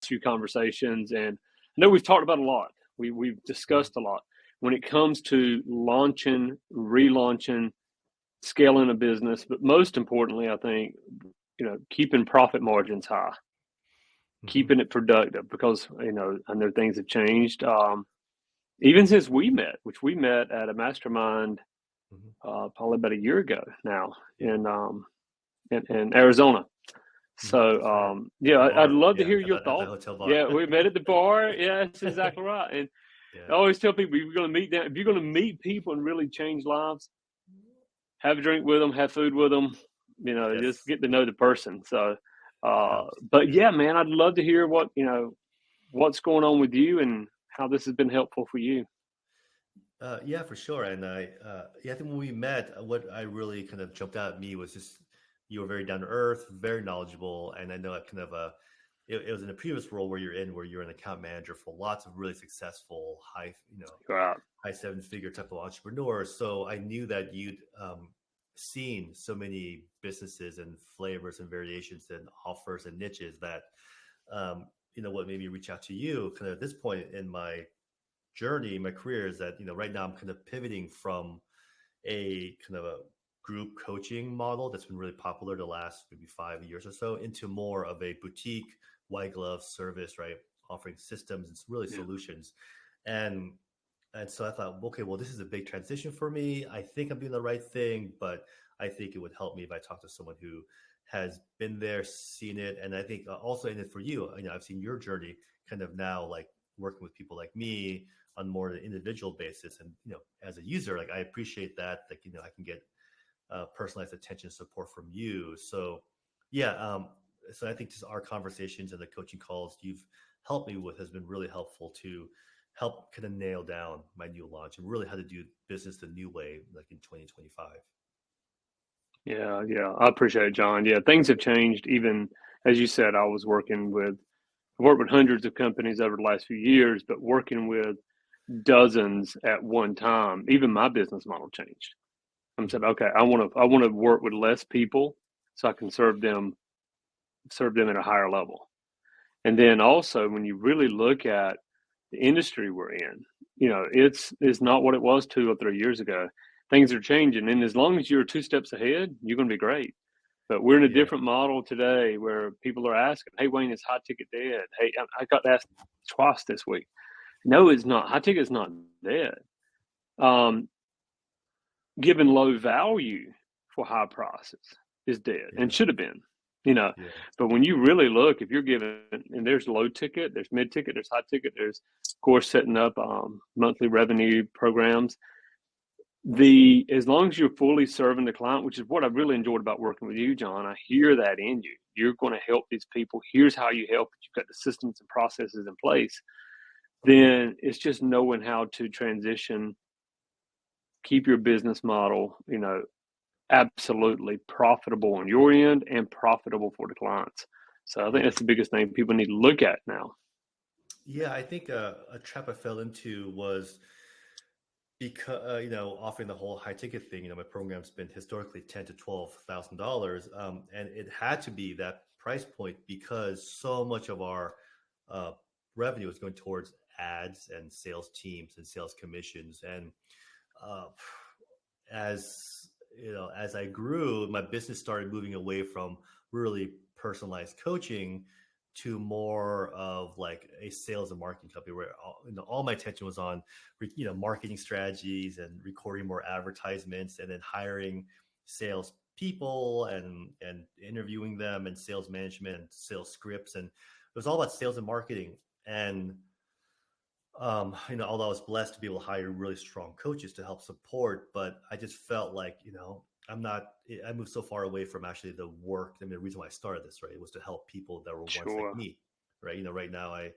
few conversations, and I know we've talked about a lot. We've discussed a lot when it comes to launching, relaunching, scaling a business, but most importantly, I think, keeping profit margins high, Mm-hmm. keeping it productive, because, I know things have changed. Even since we met, which we met at a mastermind, Mm-hmm. probably about a year ago now Yeah. in Arizona. Mm-hmm. So, That's right. At the I'd bar. love to Yeah. hear At your the thoughts. hotel bar. Yeah, we met at the bar. Yeah, that's exactly right. And I Yeah. always tell people, if you're going to meet them, if you're going to meet people and really change lives, have a drink with them, have food with them, just Yes. get to know the person. So, but Yeah. yeah, man, I'd love to hear what's going on with you and how this has been helpful for you. Yeah, for sure. And yeah, I think when we met, what I really kind of jumped out at me was just you were very down to earth, very knowledgeable, and I know it kind of it was in a previous role where you're an account manager for lots of really successful Right. high seven figure type of entrepreneurs. So I knew that you'd seen so many businesses and flavors and variations and offers and niches that what made me reach out to you kind of at this point in my journey, my career is that, right now I'm kind of pivoting from a kind of a group coaching model that's been really popular the last maybe 5 years or so into more of a boutique white glove service, right? Offering systems and really Yeah. solutions. And and so I thought, okay, well, this is a big transition for me. I think I'm doing the right thing, but I think it would help me if I talk to someone who has been there, seen it. And I think also in it for you, I've seen your journey kind of now, like working with people like me on more of an individual basis. And, as a user, like I appreciate that, like, I can get personalized attention support from you. So yeah. So I think just our conversations and the coaching calls you've helped me with has been really helpful to help kind of nail down my new launch and really how to do business the new way, like in 2025. Yeah, yeah. I appreciate it, John. Yeah, things have changed. Even as you said, I worked with hundreds of companies over the last few years, but working with dozens at one time, even my business model changed. I'm Mm-hmm. saying, okay, I want to work with less people so I can serve them at a higher level. And then also when you really look at the industry we're in, it's not what it was 2 or 3 years ago. Things are changing. And as long as you're 2 steps ahead, you're going to be great. But we're in a Yeah. different model today where people are asking, hey, Wayne, is high ticket dead? Hey, I got asked twice this week. No, it's not. High ticket's not dead. Um, Given low value for high prices is dead and Yeah. should have been, you know. Yeah. But when you really look, if you're given, and there's low ticket, there's mid ticket, there's high ticket, there's of course setting up monthly revenue programs. The As long as you're fully serving the client, which is what I really enjoyed about working with you, John, I hear that in you. You're going to help these people. Here's how you help. You've got the systems and processes in place. Then it's just knowing how to transition, keep your business model, absolutely profitable on your end and profitable for the clients. So I think Yeah. that's the biggest thing people need to look at now. Yeah. I think a trap I fell into was because offering the whole high ticket thing. My program's been historically $10,000 to $12,000, and it had to be that price point because so much of our uh, revenue is going towards ads and sales teams and sales commissions. And uh, as I grew, my business started moving away from really personalized coaching to more of like a sales and marketing company where all my attention was on marketing strategies and recording more advertisements and then hiring sales people and interviewing them and sales management and sales scripts, and it was all about sales and marketing. And although I was blessed to be able to hire really strong coaches to help support, but I just felt like, I'm not, I moved so far away from actually the work. I mean, the reason why I started this, right, it was to help people that were once like Sure. me, right? Right now, I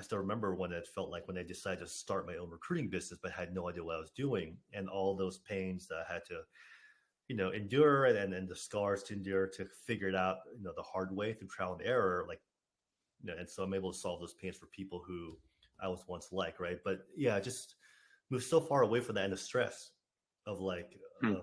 still remember when it felt like when I decided to start my own recruiting business, but had no idea what I was doing and all those pains that I had to, endure and the scars to endure to figure it out, the hard way through trial and error. Like, and so I'm able to solve those pains for people who I was once like, right? But yeah, I just moved so far away from that and the stress of like Hmm.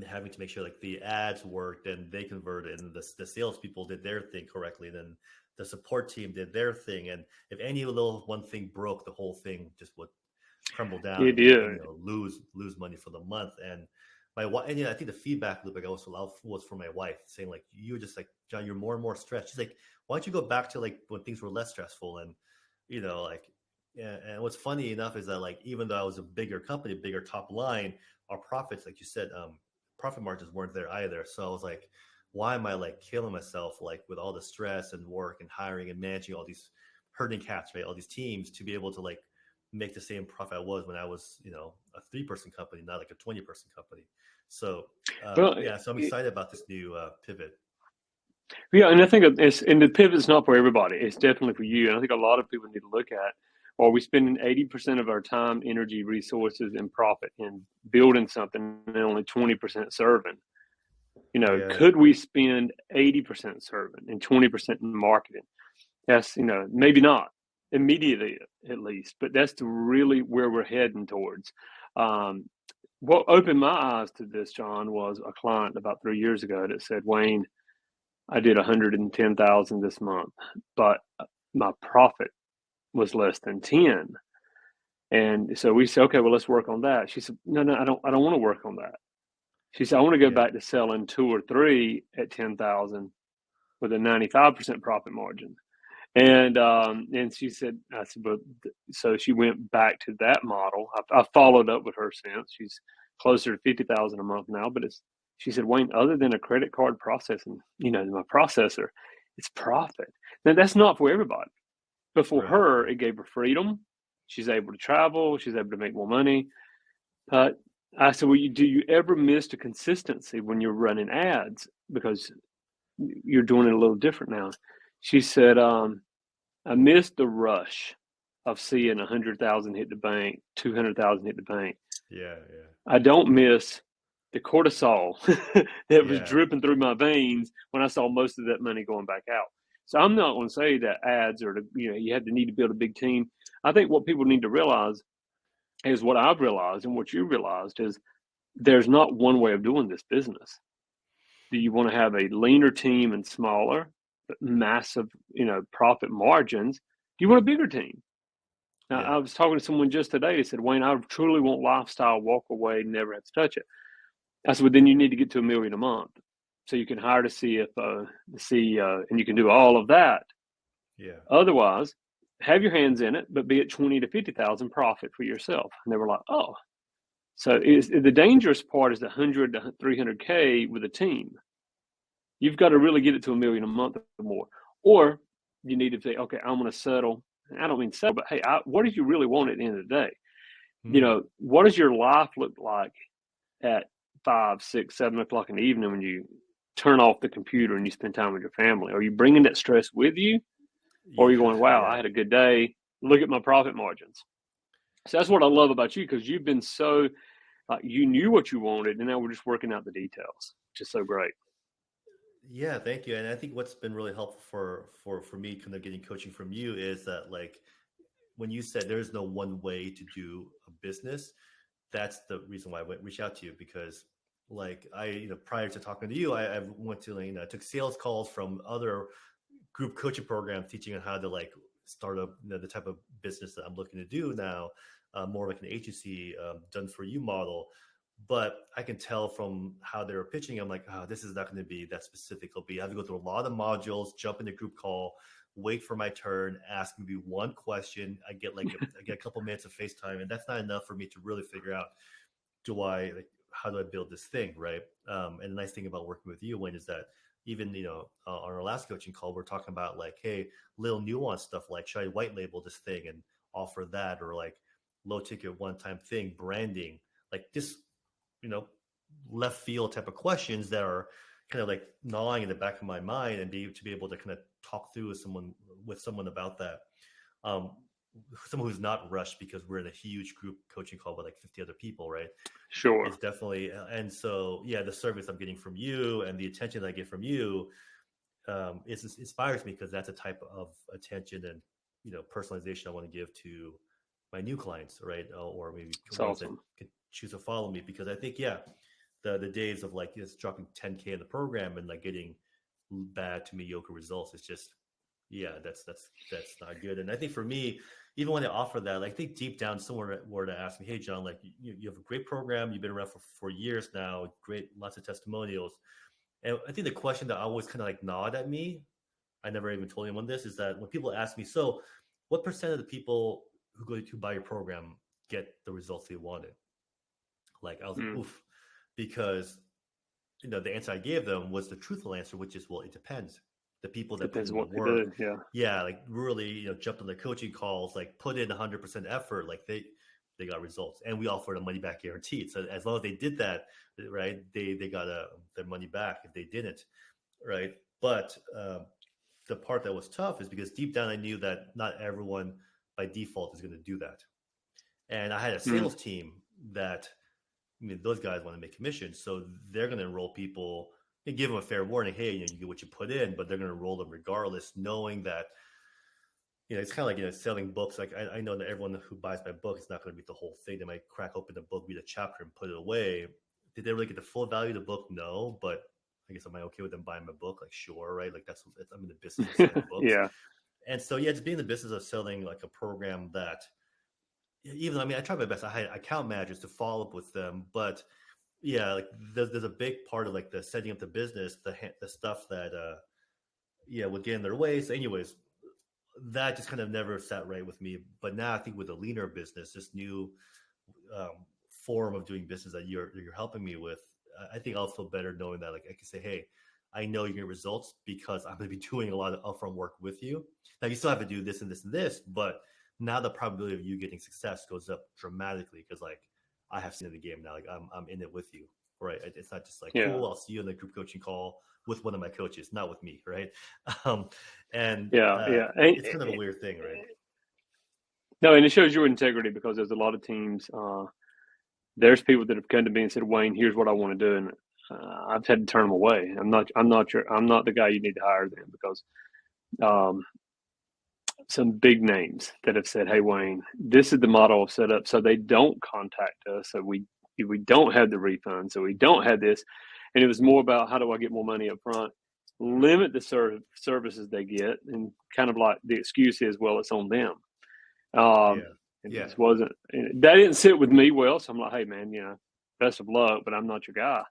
having to make sure like the ads worked and they converted and the salespeople did their thing correctly. Then the support team did their thing. And if any little one thing broke, the whole thing just would crumble down It and we, did. lose money for the month. And my wife, and I think the feedback loop I got was from my wife saying like, you're just like, John, you're more and more stressed. She's like, why don't you go back to like when things were less stressful? And, like, yeah. And what's funny enough is that like, even though I was a bigger company, bigger top line, our profits, like you said, profit margins weren't there either. So I was like, why am I like killing myself like with all the stress and work and hiring and managing all these herding cats, right? All these teams to be able to like make the same profit I was when I was, a 3-person company, not like a 20-person company. So Well, yeah, so I'm excited about this new pivot. yeah, and I think and the pivot's not for everybody. It's definitely for you. And I think a lot of people need to look at, are we spending 80% of our time, energy, resources, and profit in building something and only 20% serving? Yeah, Could we spend 80% serving and 20% in marketing? That's, maybe not immediately at least, but that's really where we're heading towards. Um, what opened my eyes to this, John, was a client about 3 years ago that said, Wayne, I did 110,000 this month, but my profit was less than 10. And so we said, okay, well, let's work on that. She said, no, I don't want to work on that. She said, I want to go yeah, back to selling 2 or 3 at 10,000 with a 95% profit margin. And she said, I said, but so she went back to that model. I followed up with her since. She's closer to 50,000 a month now, but she said, Wayne, other than a credit card processing, my processor, it's profit. Now that's not for everybody, but for right, her, right. it gave her freedom. She's able to travel. She's able to make more money. But I said, well, do you ever miss the consistency when you're running ads because you're doing it a little different now? She said, I missed the rush of seeing 100,000 hit the bank, 200,000 hit the bank. Yeah, yeah, I don't miss the cortisol that was yeah, dripping through my veins when I saw most of that money going back out. So I'm not going to say that ads are, you have to need to build a big team. I think what people need to realize is what I've realized and what you realized is there's not one way of doing this business. Do you want to have a leaner team and smaller, but massive, profit margins? Do you want a bigger team? Now, yeah, I was talking to someone just today. They said, Wayne, I truly want lifestyle, walk away, never have to touch it. I said, well, then you need to get to $1 million a month. So you can hire the CFO, the CEO, and you can do all of that. yeah, Otherwise, have your hands in it, but be at 20 to 50,000 profit for yourself. And they were like, oh. So the dangerous part is the 100 to 300K with a team. You've got to really get it to $1 million a month or more. Or you need to say, okay, I'm going to settle. I don't mean settle, but hey, what do you really want at the end of the day? mm, What does your life look like at 5, 6, 7 o'clock in the evening when you turn off the computer and you spend time with your family? Are you bringing that stress with you? Or are you yeah, going, wow, I yeah. had a good day. Look at my profit margins. So that's what I love about you because you've been so, you knew what you wanted and now we're just working out the details, which is so great. Yeah, thank you. And I think what's been really helpful for me kind of getting coaching from you is that like when you said there's no one way to do a business, that's the reason why I reached out to you because like I, prior to talking to you, I went to, I took sales calls from other group coaching programs teaching on how to like start up, the type of business that I'm looking to do now, more like an agency done for you model. But I can tell from how they were pitching, I'm like, oh, this is not going to be that specific. It'll be, I have to go through a lot of modules, jump in the group call, wait for my turn, ask maybe one question. I get a couple minutes of FaceTime, and that's not enough for me to really figure out how do I build this thing, right? And the nice thing about working with you, Wayne, is that even on our last coaching call, we're talking about like, hey, little nuanced stuff like should I white label this thing and offer that, or like low ticket one time thing, branding, like this, you know, left field type of questions that are kind of like gnawing in the back of my mind, and to be able to kind of talk through with someone about that. Um, Someone who's not rushed because we're in a huge group coaching call with like 50 other people, right? It's Sure. definitely, and so yeah, the service I'm getting from you and the attention that I get from you inspires me because that's a type of attention and personalization I want to give to my new clients, right? Or maybe It's ones that awesome. could choose to follow me, because I think, yeah, the days of like just dropping 10K in the program and like getting bad to mediocre results. It's just, yeah, that's not good. And I think for me, even when they offer that, like I think deep down someone were to ask me, hey John, like you have a great program, you've been around for years now, great, lots of testimonials. And I think the question that always kind of like gnawed at me, I never even told anyone this, is that when people ask me, so what percent of the people who go to buy your program get the results they wanted? Like I was like, oof, because the answer I gave them was the truthful answer, which is, well, it depends. The people that put Depends in on the what they work, do. Yeah. yeah, like really, jumped on the coaching calls, like put in 100% effort, like they got results, and we offered a money back guarantee. So as long as they did that, right, they got their money back if they didn't, right? But the part that was tough is because deep down I knew that not everyone by default is going to do that, and I had a sales team that, I mean, those guys want to make commissions, so they're going to enroll people and give them a fair warning. Hey, you get what you put in, but they're going to enroll them regardless, knowing that it's kind of like selling books. Like I know that everyone who buys my book is not going to read the whole thing. They might crack open the book, read a chapter, and put it away. Did they really get the full value of the book? No, but I guess am I okay with them buying my book? Like sure, right? Like that's I'm in the business of selling books, Yeah. and so yeah, it's being in the business of selling like a program that even I mean I try my best. I had account managers to follow up with them, but yeah, like there's a big part of like the setting up the business, the stuff that would get in their way. So anyways, that just kind of never sat right with me. But now I think with a leaner business, this new form of doing business that you're helping me with, I think I'll feel better knowing that like I can say, hey, I know you get results because I'm going to be doing a lot of upfront work with you. Now you still have to do this and this and this, but now the probability of you getting success goes up dramatically because like I have seen in the game now, like I'm in it with you, right? It's not just like Yeah. cool, I'll see you in the group coaching call with one of my coaches, not with me, right? Um, and Yeah. it's kind of a weird thing, right? No, and it shows your integrity because there's a lot of teams. There's people that have come to me and said, "Wayne, here's what I want to do," and I've had to turn them away. I'm not the guy you need to hire then because um, some big names that have said, "Hey, Wayne, this is the model I've set up, so they don't contact us, so we don't have the refund, so we don't have this," and it was more about how do I get more money up front, limit the services they get, and kind of like the excuse is, well, it's on them. Yeah, It yeah, just wasn't. That didn't sit with me well, so I'm like, hey, man, best of luck, but I'm not your guy.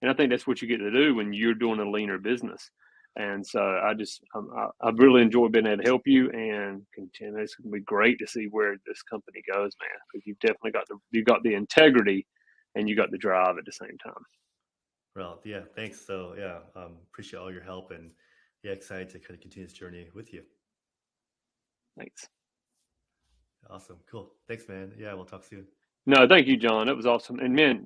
And I think that's what you get to do when you're doing a leaner business. And so I really enjoy being able to help you and continue. It's going to be great to see where this company goes, man, because you've definitely got the integrity and you got the drive at the same time. well, yeah, thanks. So yeah, appreciate all your help and yeah, excited to kind of continue this journey with you. Thanks. Awesome, cool. Thanks, man. Yeah, we'll talk soon. No, thank you, John. That was awesome. And man,